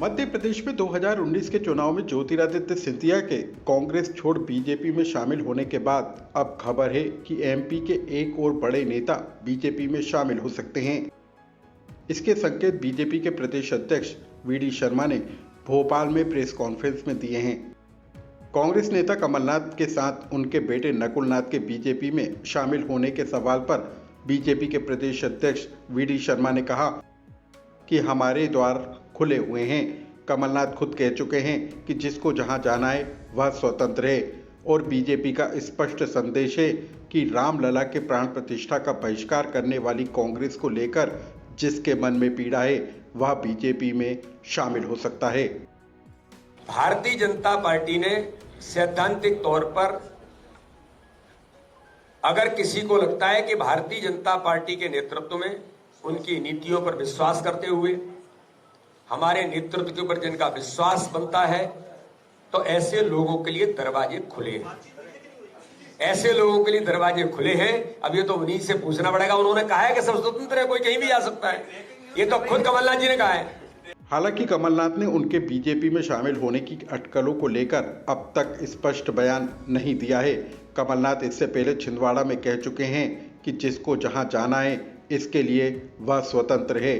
मध्य प्रदेश में 2019 के चुनाव में ज्योतिरादित्य सिंधिया के कांग्रेस छोड़ बीजेपी में शामिल होने के बाद अब खबर है कि एमपी के एक और बड़े नेता बीजेपी में शामिल हो सकते हैं। इसके संकेत बीजेपी के प्रदेश अध्यक्ष वीडी शर्मा ने भोपाल में प्रेस कॉन्फ्रेंस में दिए हैं। कांग्रेस नेता कमलनाथ के साथ उनके बेटे नकुलनाथ के बीजेपी में शामिल होने के सवाल पर बीजेपी के प्रदेश अध्यक्ष वीडी शर्मा ने कहा कि हमारे द्वार खुले हुए हैं। कमलनाथ खुद कह चुके हैं कि जिसको जहां जाना है वह स्वतंत्र है और बीजेपी का स्पष्ट संदेश है कि रामलला के प्राण प्रतिष्ठा का बहिष्कार करने वाली कांग्रेस को लेकर जिसके मन में पीड़ा है वह बीजेपी में शामिल हो सकता है। भारतीय जनता पार्टी ने सैद्धांतिक तौर पर अगर किसी को लगता है कि भारतीय जनता पार्टी के नेतृत्व में उनकी नीतियों पर विश्वास करते हुए हमारे नेतृत्व के ऊपर जिनका विश्वास बनता है, तो ऐसे लोगों के लिए दरवाजे खुले हैं। ऐसे लोगों के लिए दरवाजे खुले हैं। अब ये तो उन्हीं से पूछना पड़ेगा। उन्होंने कहा है कि सब स्वतंत्र है, कोई कहीं भी जा सकता है। ये तो खुद कमलनाथ जी ने कहा है। हालांकि कमलनाथ ने उनके बीजेपी में शामिल होने की अटकलों को लेकर अब तक स्पष्ट बयान नहीं दिया है। कमलनाथ इससे पहले छिंदवाड़ा में कह चुके हैं कि जिसको जहां जाना है इसके लिए वह स्वतंत्र है।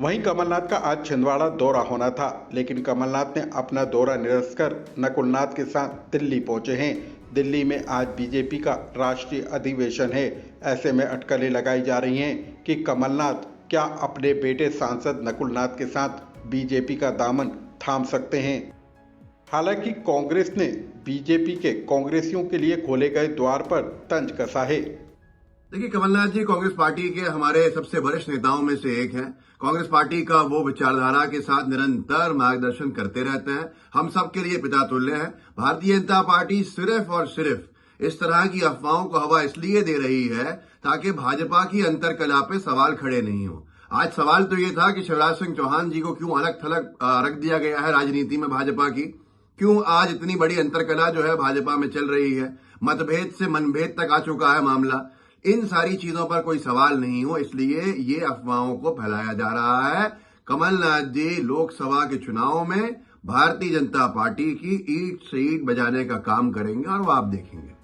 वहीं कमलनाथ का आज छिंदवाड़ा दौरा होना था, लेकिन कमलनाथ ने अपना दौरा निरस्त कर नकुलनाथ के साथ दिल्ली पहुंचे हैं। दिल्ली में आज बीजेपी का राष्ट्रीय अधिवेशन है। ऐसे में अटकलें लगाई जा रही हैं कि कमलनाथ क्या अपने बेटे सांसद नकुलनाथ के साथ बीजेपी का दामन थाम सकते हैं। हालांकि कांग्रेस ने बीजेपी के कांग्रेसियों के लिए खोले गए द्वार पर तंज कसा है। देखिए, कमलनाथ जी कांग्रेस पार्टी के हमारे सबसे वरिष्ठ नेताओं में से एक हैं। कांग्रेस पार्टी का वो विचारधारा के साथ निरंतर मार्गदर्शन करते रहते हैं। हम सब के लिए पिता तुल्य हैं। भारतीय जनता पार्टी सिर्फ और सिर्फ इस तरह की अफवाहों को हवा इसलिए दे रही है ताकि भाजपा की अंतरकला पे सवाल खड़े नहीं हो। आज सवाल तो ये था कि शिवराज सिंह चौहान जी को क्यों अलग थलग रख दिया गया है राजनीति में भाजपा की। क्यों आज इतनी बड़ी अंतरकला जो है भाजपा में चल रही है। मतभेद से मनभेद तक आ चुका है मामला। इन सारी चीजों पर कोई सवाल नहीं हो, इसलिए ये अफवाहों को फैलाया जा रहा है। कमलनाथ जी लोकसभा के चुनाव में भारतीय जनता पार्टी की ईंट से ईंट बजाने का काम करेंगे और वो आप देखेंगे।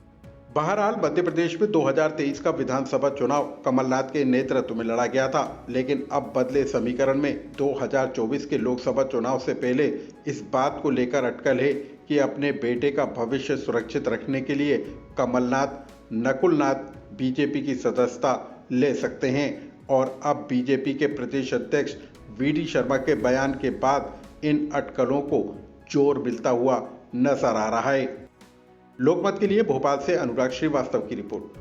बहरहाल मध्य प्रदेश में 2023 का विधानसभा चुनाव कमलनाथ के नेतृत्व में लड़ा गया था, लेकिन अब बदले समीकरण में 2024 के लोकसभा चुनाव से पहले इस बात को लेकर अटकल है कि अपने बेटे का भविष्य सुरक्षित रखने के लिए कमलनाथ नकुलनाथ बीजेपी की सदस्यता ले सकते हैं। और अब बीजेपी के प्रदेश अध्यक्ष वीडी शर्मा के बयान के बाद इन अटकलों को जोर मिलता हुआ नजर आ रहा है। लोकमत के लिए भोपाल से अनुराग श्रीवास्तव की रिपोर्ट।